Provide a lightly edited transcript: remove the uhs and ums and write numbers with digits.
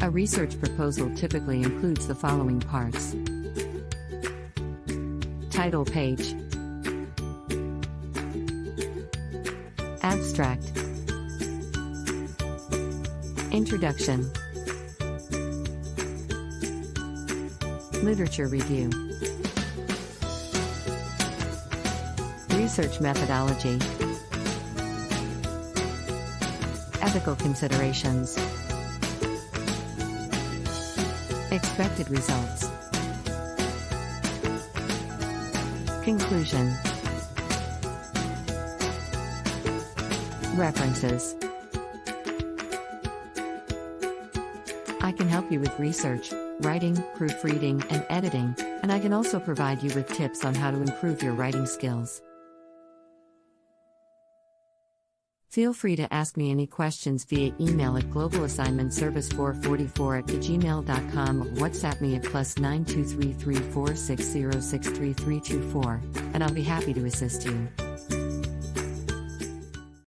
A research proposal typically includes the following parts: title page, abstract, introduction, literature review, research methodology, ethical considerations, expected results, conclusion, references. I can help you with research, writing, proofreading, and editing, and I can also provide you with tips on how to improve your writing skills. Feel free to ask me any questions via email at globalassignmentservice444@gmail.com or WhatsApp me at +9233460633324, and I'll be happy to assist you.